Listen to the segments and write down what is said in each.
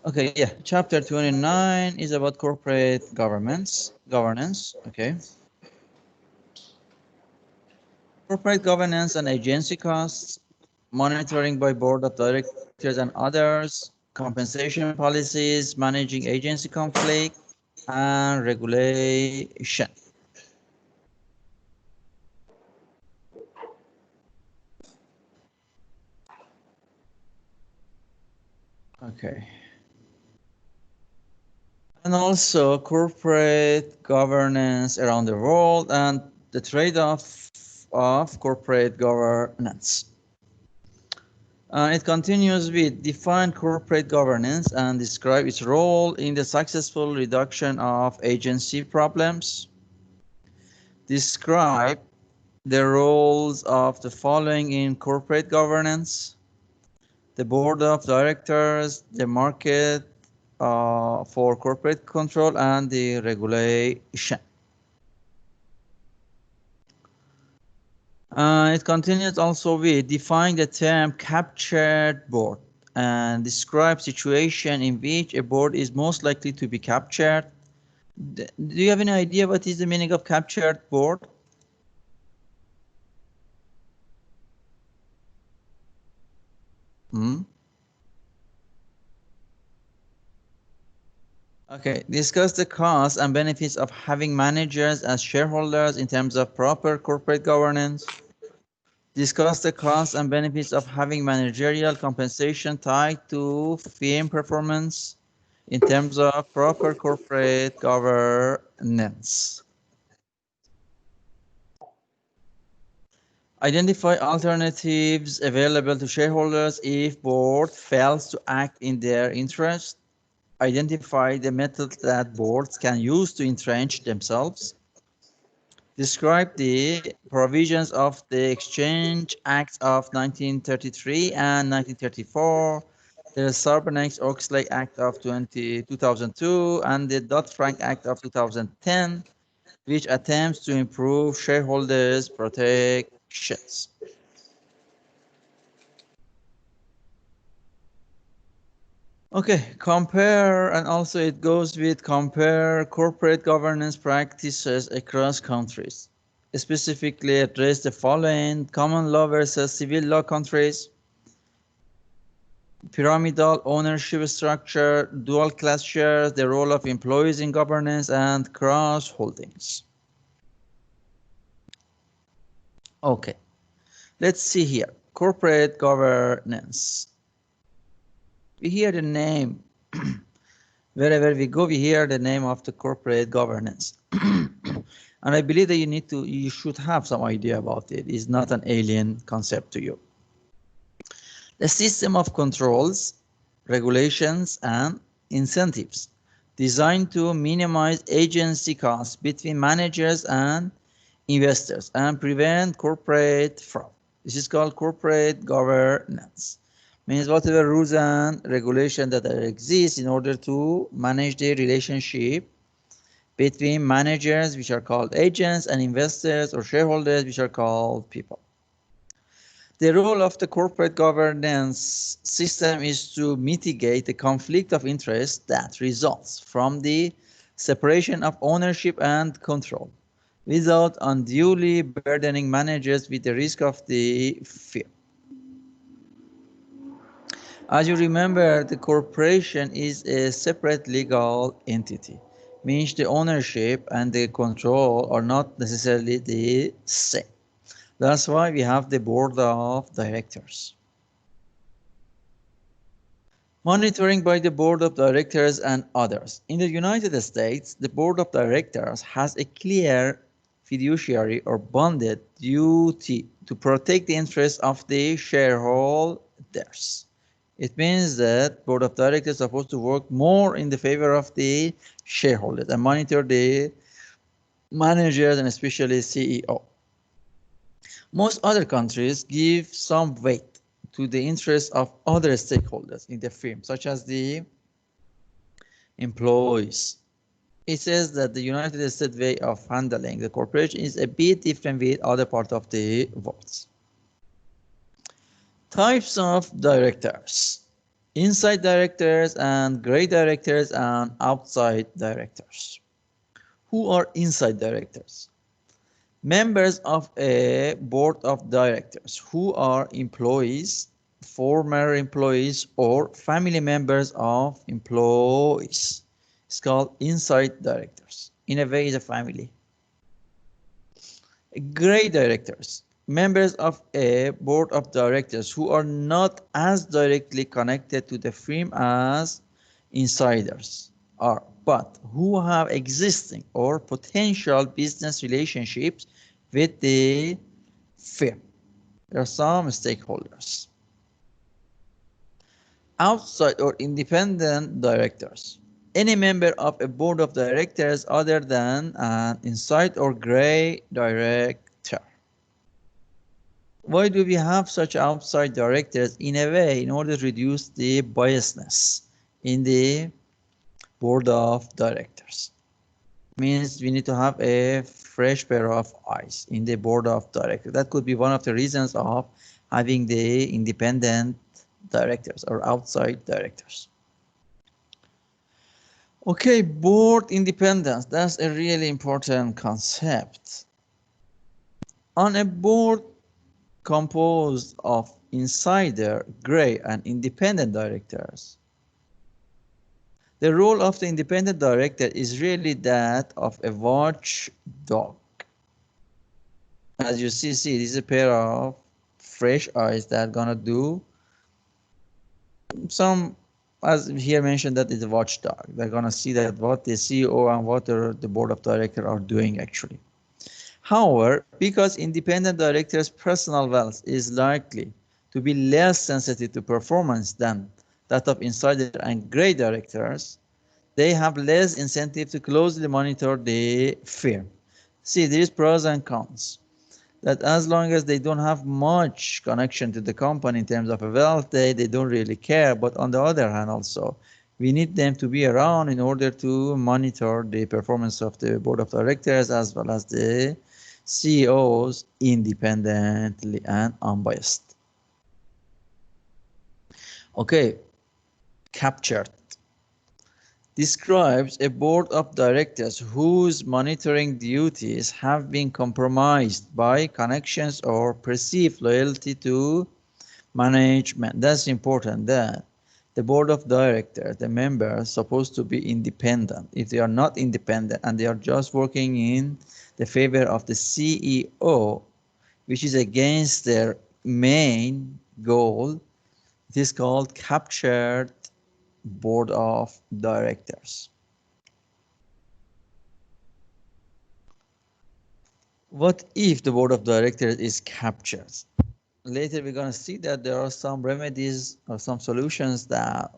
Okay, yeah. Chapter 29 is about corporate governance. Okay. Corporate governance and agency costs, monitoring by board of directors and others, compensation policies, managing agency conflict, and regulation. Okay. And also corporate governance around the world and the trade-off of corporate governance. It continues with define corporate governance and describe its role in the successful reduction of agency problems. Describe the roles of the following in corporate governance: the board of directors, the market for corporate control, and the regulation. It continues also with define the term captured board and describe situation in which a board is most likely to be captured. Do you have any idea what is the meaning of captured board? Okay, discuss the costs and benefits of having managers as shareholders in terms of proper corporate governance. Discuss the costs and benefits of having managerial compensation tied to firm performance in terms of proper corporate governance. Identify alternatives available to shareholders if board fails to act in their interest. Identify the methods that boards can use to entrench themselves. Describe the provisions of the Exchange Acts of 1933 and 1934, the Sarbanes-Oxley Act of 2002, and the Dodd-Frank Act of 2010, which attempts to improve shareholders' protections. Okay, compare, and also it goes with compare corporate governance practices across countries. Specifically address the following: common law versus civil law countries, pyramidal ownership structure, dual class shares, the role of employees in governance, and cross holdings. Okay, let's see here. Corporate governance. We hear the name. Wherever we go, we hear the name of the corporate governance. And I believe that you should have some idea about it. It's not an alien concept to you. The system of controls, regulations, and incentives designed to minimize agency costs between managers and investors and prevent corporate fraud. This is called corporate governance. Means whatever rules and regulations that exist in order to manage the relationship between managers, which are called agents, and investors or shareholders, which are called people. The role of the corporate governance system is to mitigate the conflict of interest that results from the separation of ownership and control without unduly burdening managers with the risk of the firm. As you remember, the corporation is a separate legal entity, means the ownership and the control are not necessarily the same. That's why we have the board of directors. Monitoring by the board of directors and others. In the United States, the board of directors has a clear fiduciary or bonded duty to protect the interests of the shareholders. It means that board of directors are supposed to work more in the favor of the shareholders and monitor the managers and especially CEO. Most other countries give some weight to the interests of other stakeholders in the firm, such as the employees. It says that the United States way of handling the corporation is a bit different with other part of the world. Types of directors. inside directors and gray directors and outside directors. Who are inside directors? Members of a board of directors who are employees, former employees, or family members of employees. It's called inside directors. In a way, it's a family. Gray directors, members of a board of directors who are not as directly connected to the firm as insiders are, but who have existing or potential business relationships with the firm. There are some stakeholders. Outside or independent directors. Any member of a board of directors other than an inside or gray director. Why do we have such outside directors? In a way, in order to reduce the biasness in the board of directors. Means we need to have a fresh pair of eyes in the board of directors. That could be one of the reasons of having the independent directors or outside directors. Okay, board independence, that's a really important concept. On a board composed of insider, gray, and independent directors, the role of the independent director is really that of a watchdog. As you see, this is a pair of fresh eyes that are gonna do some, as here mentioned, that is a watchdog. They're gonna see that what the CEO and what the board of directors are doing actually. However, because independent directors' personal wealth is likely to be less sensitive to performance than that of insider and gray directors, they have less incentive to closely monitor the firm. See, there is pros and cons. That as long as they don't have much connection to the company in terms of a wealth, they don't really care. But on the other hand, also, we need them to be around in order to monitor the performance of the board of directors as well as the CEOs independently and unbiased. Okay, captured describes a board of directors whose monitoring duties have been compromised by connections or perceived loyalty to management. That's important, that the board of directors, the members, are supposed to be independent. If they are not independent and they are just working in the favor of the CEO, which is against their main goal, it is called captured board of directors. What if the board of directors is captured? Later we're going to see that there are some remedies or some solutions that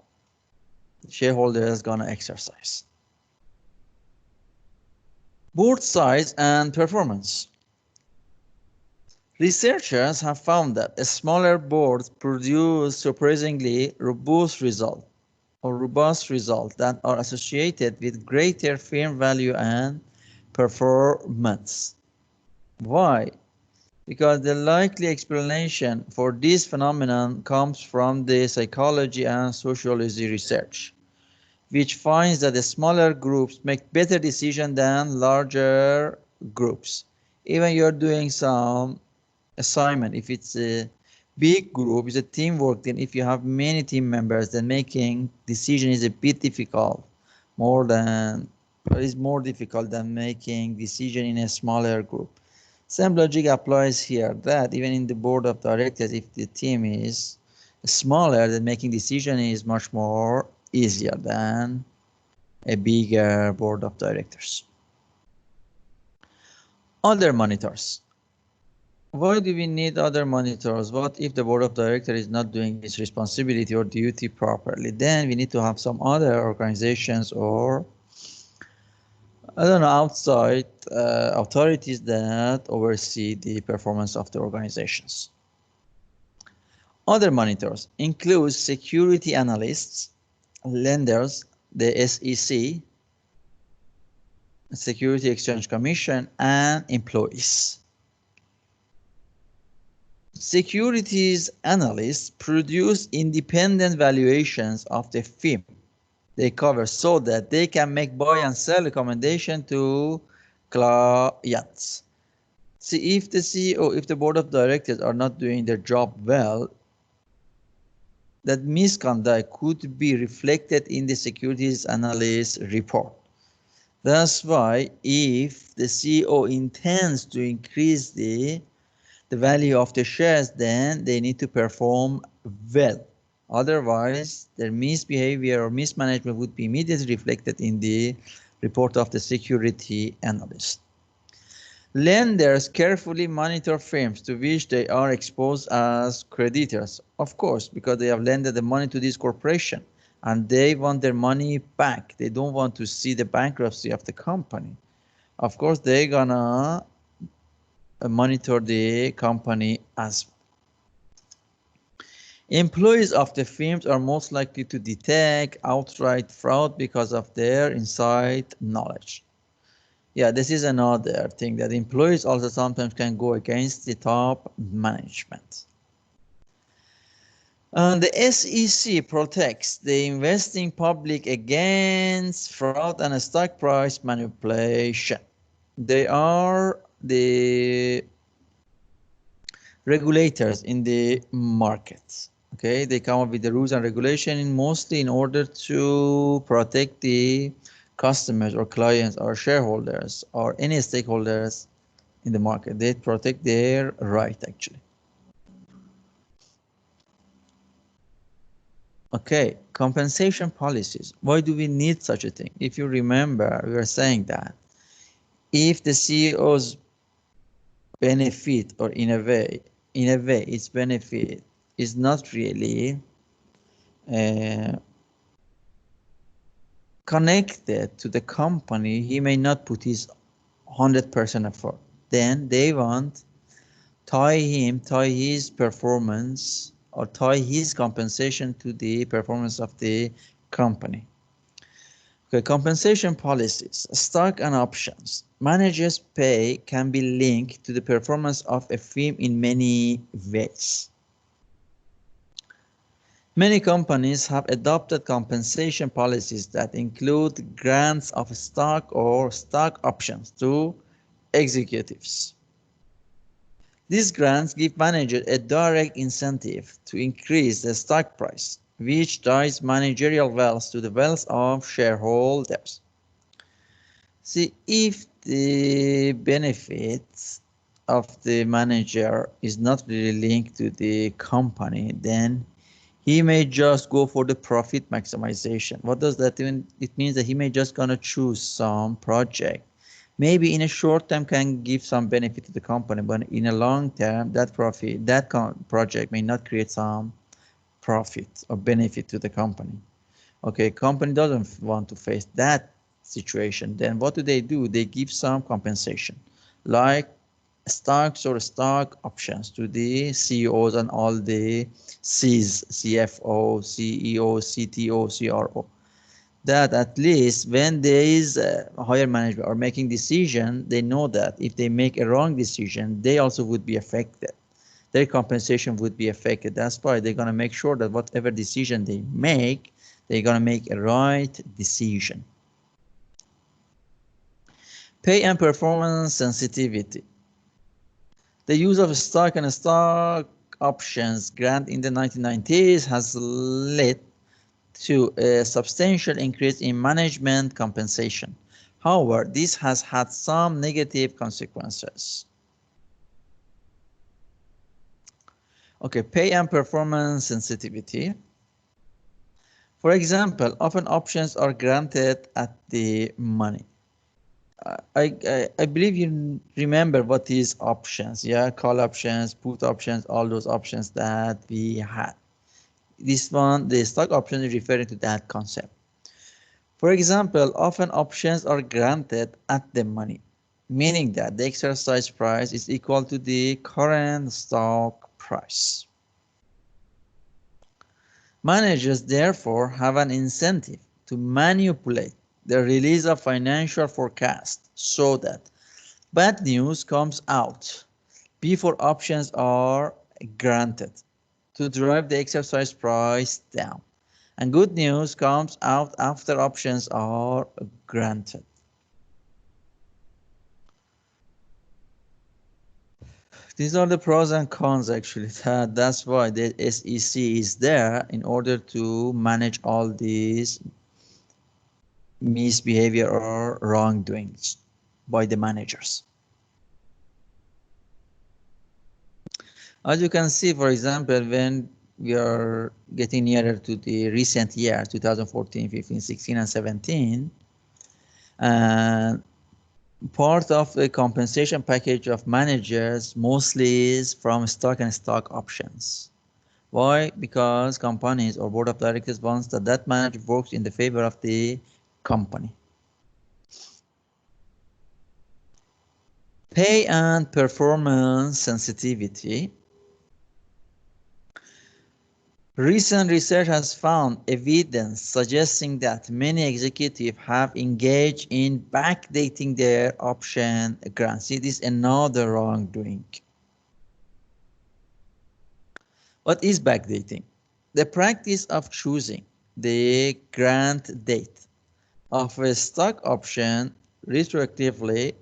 shareholders going to exercise. Board size and performance. Researchers have found that smaller boards produce surprisingly robust results that are associated with greater firm value and performance. Why? Because the likely explanation for this phenomenon comes from the psychology and sociology research, which finds that the smaller groups make better decisions than larger groups. Even you're doing some assignment, if it's a big group, it's a teamwork, then if you have many team members, then making decision is a bit difficult, it's more difficult than making decision in a smaller group. Same logic applies here, that even in the board of directors, if the team is smaller, then making decision is much more easier than a bigger board of directors. Other monitors. Why do we need other monitors? What if the board of directors is not doing its responsibility or duty properly? Then we need to have some other organizations or, I don't know, outside authorities that oversee the performance of the organizations. Other monitors include security analysts, lenders, the SEC, Security Exchange Commission, and employees. Securities analysts produce independent valuations of the firm they cover so that they can make buy and sell recommendation to clients. See, if the CEO, if the board of directors are not doing their job well, that misconduct could be reflected in the securities analyst report. That's why if the CEO intends to increase the value of the shares, then they need to perform well. Otherwise, their misbehavior or mismanagement would be immediately reflected in the report of the security analyst. Lenders carefully monitor firms to which they are exposed as creditors, of course, because they have lended the money to this corporation and they want their money back. They don't want to see the bankruptcy of the company. Of course, they're gonna monitor the company as well. Employees of the firms are most likely to detect outright fraud because of their inside knowledge. Yeah, this is another thing that employees also sometimes can go against the top management. And the SEC protects the investing public against fraud and stock price manipulation. They are the regulators in the markets. Okay, they come up with the rules and regulation mostly in order to protect the customers or clients or shareholders or any stakeholders in the market. They protect their right actually. Okay, compensation policies. Why do we need such a thing? If you remember, we were saying that if the CEO's benefit or in a way its benefit is not really connected to the company, he may not put his 100% effort. Then they want tie his performance or tie his compensation to the performance of the company. Okay, compensation policies, stock and options. Managers' pay can be linked to the performance of a firm in many ways. Many companies have adopted compensation policies that include grants of stock or stock options to executives. These grants give managers a direct incentive to increase the stock price, which ties managerial wealth to the wealth of shareholders. See, if the benefits of the manager is not really linked to the company, then he may just go for the profit maximization. What does that mean? It means that he may just gonna choose some project. Maybe in a short term can give some benefit to the company, but in a long term, that project may not create some profit or benefit to the company. Okay, company doesn't want to face that situation. Then what do? They give some compensation, like stocks or stock options to the CEOs and all the Cs, CFO, CEO, CTO, CRO. That at least when there is higher management or making decision, they know that if they make a wrong decision, they also would be affected. Their compensation would be affected. That's why they're going to make sure that whatever decision they make, they're going to make a right decision. Pay and performance sensitivity. The use of stock and stock options grant in the 1990s has led to a substantial increase in management compensation. However, this has had some negative consequences. Okay, pay and performance sensitivity. For example, often options are granted at the money. I believe you remember what is options, yeah? Call options, put options, all those options that we had. This one, the stock option is referring to that concept. For example, often options are granted at the money, meaning that the exercise price is equal to the current stock price. Managers therefore have an incentive to manipulate the release of financial forecast so that bad news comes out before options are granted to drive the exercise price down. And good news comes out after options are granted. These are the pros and cons actually. That's why the SEC is there in order to manage all these misbehavior or wrongdoings by the managers. As you can see, for example, when we are getting nearer to the recent year, 2014, 15, 16, and 17, and part of the compensation package of managers mostly is from stock and stock options. Why? Because companies or board of directors wants that manager works in the favor of the company. Pay and performance sensitivity. Recent research has found evidence suggesting that many executives have engaged in backdating their option grants. See, this is another wrongdoing. What is backdating? The practice of choosing the grant date of a stock option retroactively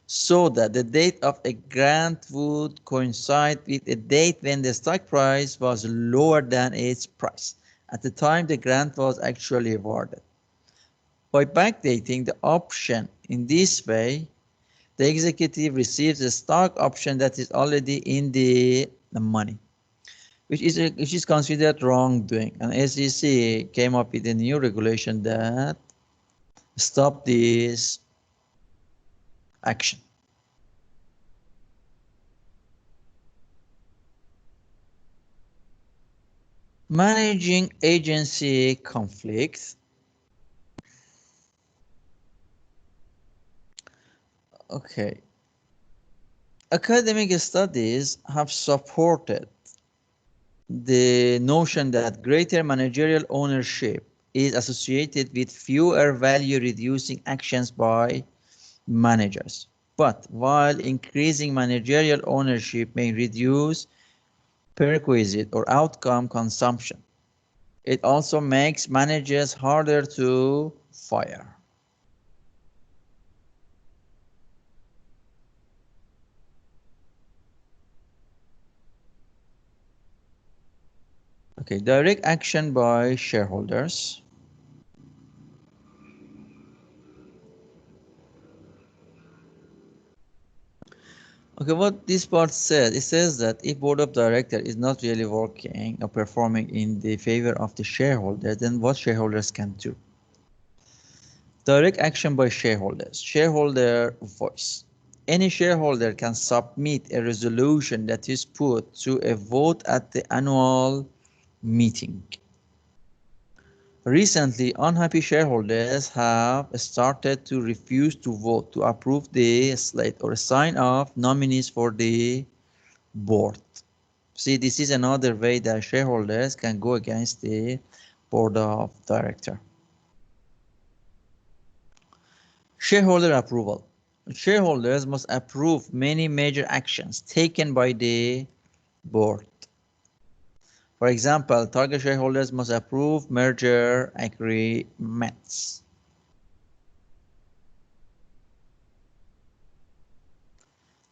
so that the date of a grant would coincide with a date when the stock price was lower than its price at the time the grant was actually awarded. By backdating the option in this way, the executive receives a stock option that is already in the money, which is considered wrongdoing. And SEC came up with a new regulation that stopped this action. Managing agency conflicts. Okay. Academic studies have supported the notion that greater managerial ownership is associated with fewer value reducing actions by managers. But while increasing managerial ownership may reduce prerequisite or outcome consumption, it also makes managers harder to fire. Okay, direct action by shareholders. Okay, what this part says, it says that if board of directors is not really working or performing in the favor of the shareholder, then what shareholders can do? Direct action by shareholders. Shareholder voice. Any shareholder can submit a resolution that is put to a vote at the annual meeting. Recently, unhappy shareholders have started to refuse to vote to approve the slate or sign off nominees for the board. See, this is another way that shareholders can go against the board of directors. Shareholder approval. Shareholders must approve many major actions taken by the board. For example, target shareholders must approve merger agreements.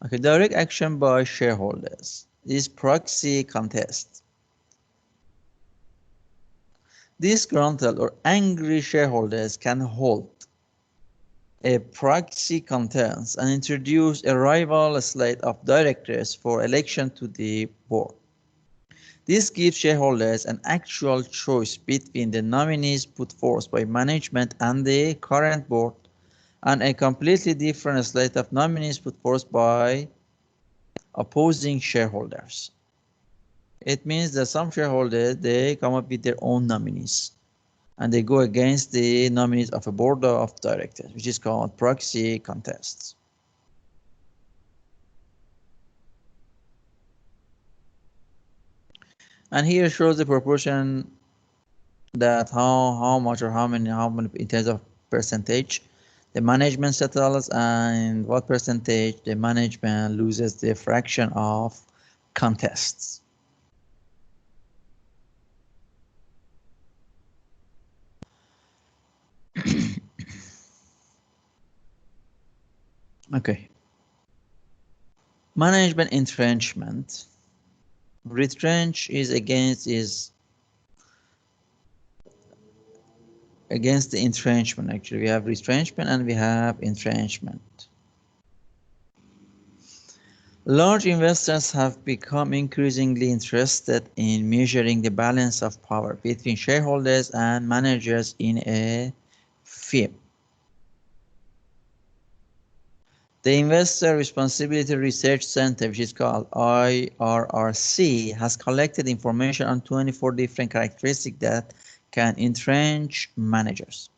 Okay, direct action by shareholders is proxy contest. Disgruntled or angry shareholders can hold a proxy contest and introduce a rival slate of directors for election to the board. This gives shareholders an actual choice between the nominees put forth by management and the current board, and a completely different slate of nominees put forth by opposing shareholders. It means that some shareholders, they come up with their own nominees and they go against the nominees of a board of directors, which is called proxy contests. And here shows the proportion that how much or how many in terms of percentage the management settles and what percentage the management loses the fraction of contests. Okay. Management entrenchment. Retrench is against the entrenchment. Actually, we have retrenchment and we have entrenchment. Large investors have become increasingly interested in measuring the balance of power between shareholders and managers in a firm. The Investor Responsibility Research Center, which is called IRRC, has collected information on 24 different characteristics that can entrench managers.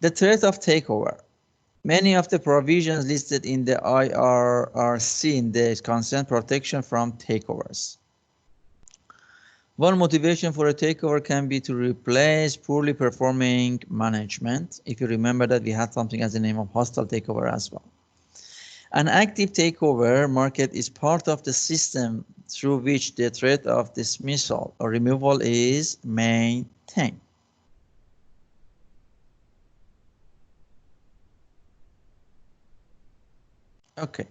The threat of takeover. Many of the provisions listed in the IRRC index concern protection from takeovers. One motivation for a takeover can be to replace poorly performing management. If you remember that we had something as the name of hostile takeover as well. An active takeover market is part of the system through which the threat of dismissal or removal is maintained. Okay.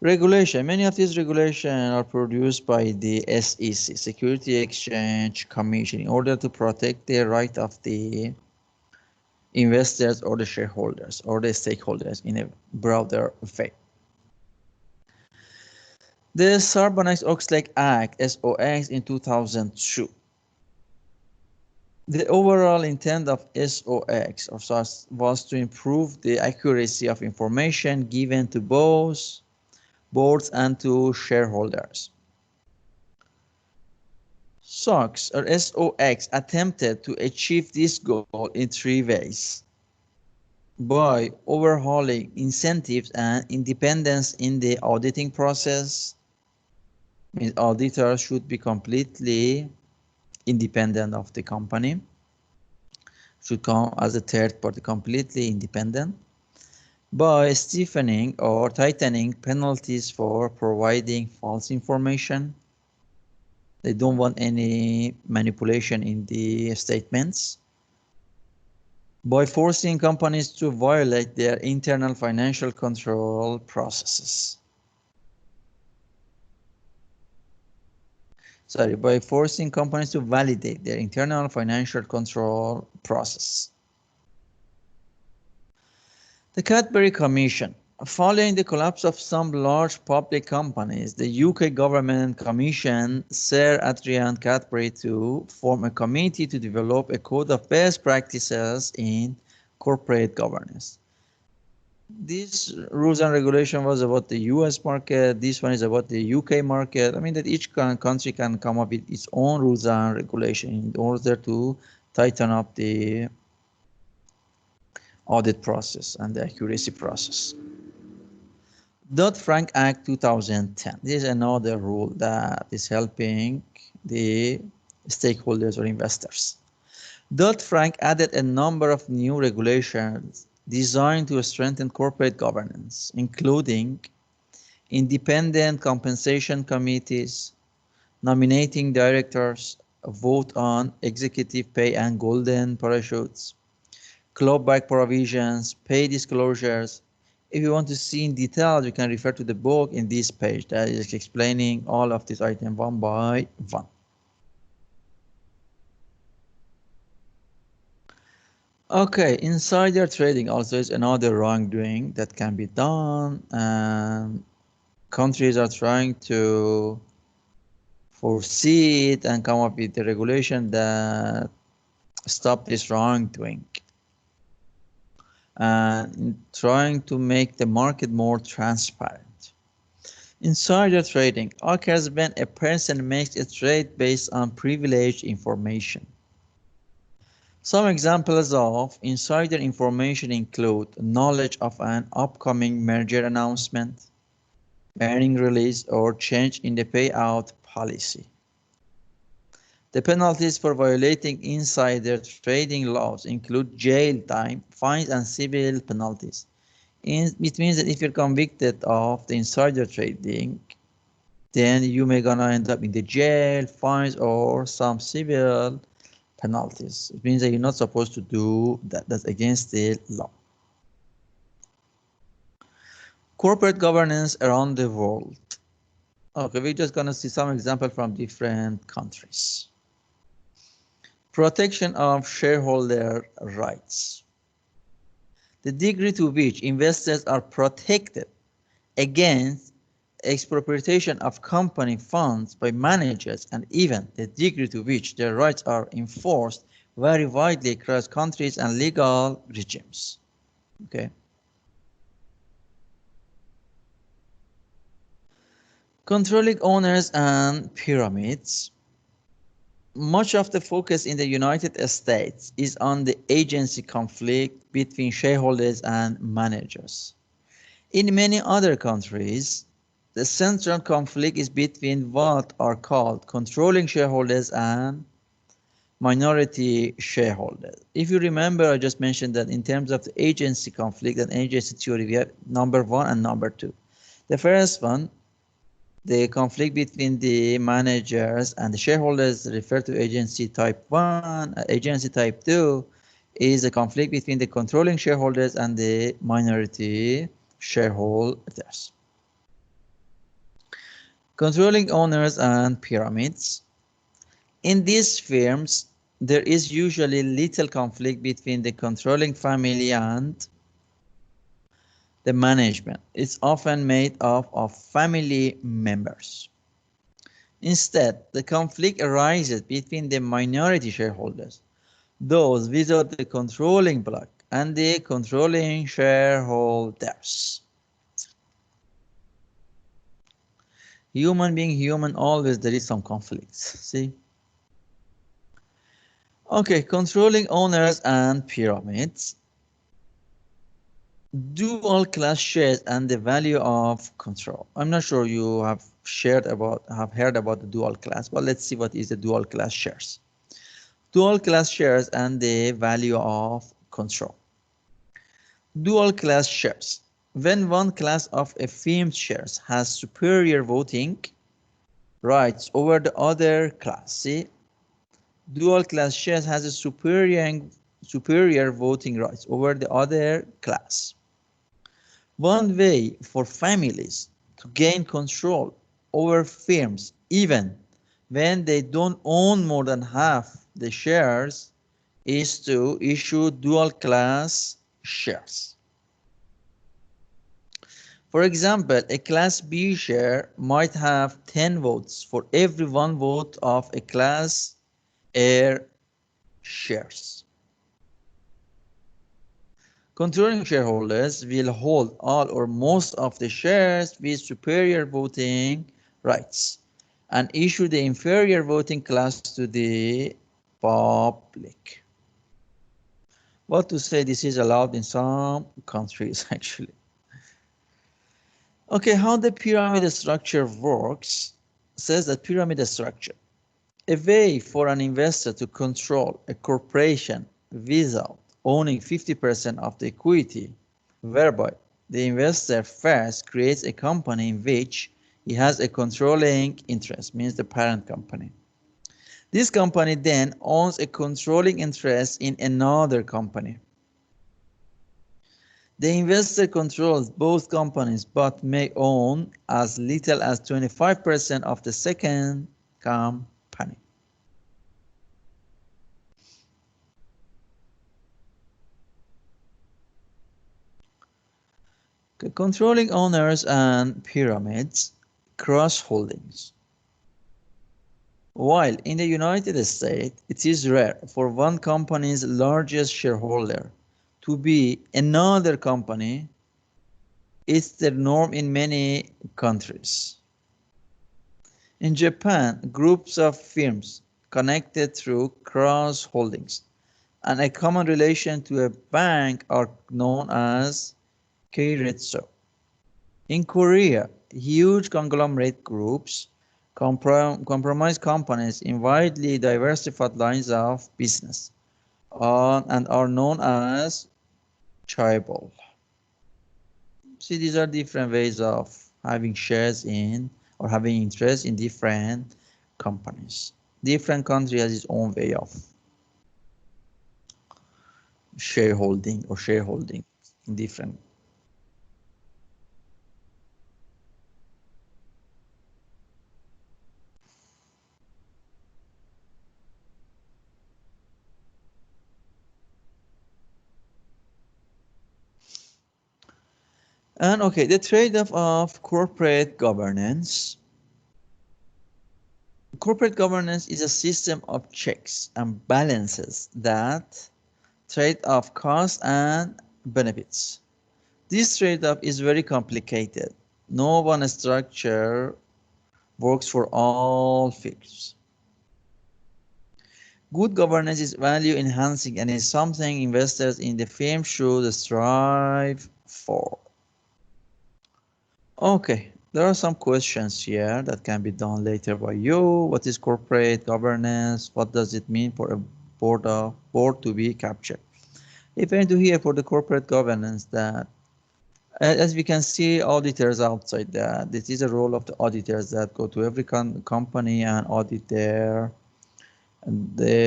Regulation. Many of these regulations are produced by the SEC, Security Exchange Commission, in order to protect the right of the investors or the shareholders or the stakeholders in a broader way. The Sarbanes-Oxley Act, SOX, in 2002. The overall intent of SOX was to improve the accuracy of information given to both boards and to shareholders. SOX attempted to achieve this goal in 3 ways. By overhauling incentives and independence in the auditing process. Means auditors should be completely independent of the company. Should come as a third party, completely independent. By stiffening or tightening penalties for providing false information. They don't want any manipulation in the statements. By forcing companies to violate their internal financial control processes. By forcing companies to validate their internal financial control process. The Cadbury Commission. Following the collapse of some large public companies, the UK government commissioned Sir Adrian Cadbury to form a committee to develop a code of best practices in corporate governance. This rules and regulation was about the US market. This one is about the UK market. I mean that each country can come up with its own rules and regulation in order to tighten up the audit process and the accuracy process. Dodd-Frank Act 2010. This is another rule that is helping the stakeholders or investors. Dodd-Frank added a number of new regulations designed to strengthen corporate governance, including independent compensation committees, nominating directors, a vote on executive pay and golden parachutes, clawback provisions, pay disclosures. If you want to see in detail, you can refer to the book in this page that is explaining all of these items one by one. Okay, insider trading also is another wrongdoing that can be done, and countries are trying to foresee it and come up with the regulation that stop this wrongdoing. And trying to make the market more transparent. Insider trading occurs when a person makes a trade based on privileged information. Some examples of insider information include knowledge of an upcoming merger announcement, earning release, or change in the payout policy. The penalties for violating insider trading laws include jail time, fines, and civil penalties. It means that if you're convicted of the insider trading, then you may gonna end up in the jail, fines, or some civil penalties. It means that you're not supposed to do that. That's against the law. Corporate governance around the world. Okay, we're just gonna see some example from different countries. Protection of shareholder rights. The degree to which investors are protected against expropriation of company funds by managers, and even the degree to which their rights are enforced vary widely across countries and legal regimes. Okay. Controlling owners and pyramids. Much of the focus in the United States is on the agency conflict between shareholders and managers. In many other countries, the central conflict is between what are called controlling shareholders and minority shareholders. If you remember, I just mentioned that in terms of the agency conflict and agency theory, we have number 1 and number 2. The first one, the conflict between the managers and the shareholders, referred to agency type 1. Agency type 2 is a conflict between the controlling shareholders and the minority shareholders. Controlling owners and pyramids. In these firms, there is usually little conflict between the controlling family and the management. It's often made up of family members. Instead, the conflict arises between the minority shareholders, those without the controlling block, and the controlling shareholders. Human being human, always there is some conflicts. See? Okay, controlling owners and pyramids. Dual class shares and the value of control. I'm not sure you have heard about the dual class, but let's see what is the dual class shares. Dual class shares and the value of control. Dual class shares. When one class of a firm's shares has superior voting rights over the other class, see, dual class shares has a superior voting rights over the other class. One way for families to gain control over firms, even when they don't own more than half the shares, is to issue dual class shares. For example, a Class B share might have 10 votes for every 1 vote of a Class A shares. Controlling shareholders will hold all or most of the shares with superior voting rights and issue the inferior voting class to the public. What to say, this is allowed in some countries actually. Okay, how the pyramid structure works says that pyramid structure, a way for an investor to control a corporation without owning 50% of the equity, whereby the investor first creates a company in which he has a controlling interest, means the parent company. This company then owns a controlling interest in another company. The investor controls both companies but may own as little as 25% of the second company. Okay, controlling owners and pyramids, cross holdings. While in the United States, it is rare for one company's largest shareholder to be another company, it's the norm in many countries. In Japan, groups of firms connected through cross holdings and a common relation to a bank are known as keiretsu. In Korea, huge conglomerate groups comprise companies in widely diversified lines of business and are known as chaebol. See, these are different ways of having shares in or having interest in different companies. Different country has its own way of shareholding in different. And okay, the trade-off of corporate governance. Corporate governance is a system of checks and balances that trade off costs and benefits. This trade-off is very complicated. No one structure works for all fields. Good governance is value enhancing and is something investors in the firm should strive for. Okay, there are some questions here that can be done later by you. What is corporate governance? What does it mean for a board to be captured? If you're into here for the corporate governance, that as we can see, auditors outside that. This is a role of the auditors that go to every company and audit the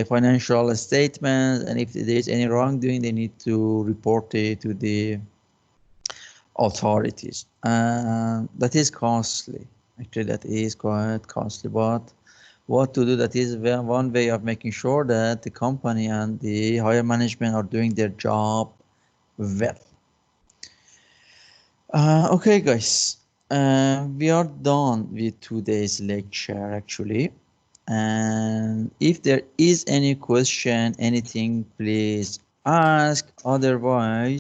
financial statements, and if there is any wrongdoing, they need to report it to the authorities. And that is costly. Actually, that is quite costly, but what to do, that is one way of making sure that the company and the higher management are doing their job well. Okay, guys, we are done with today's lecture actually. And if there is any question, anything, please ask. Otherwise,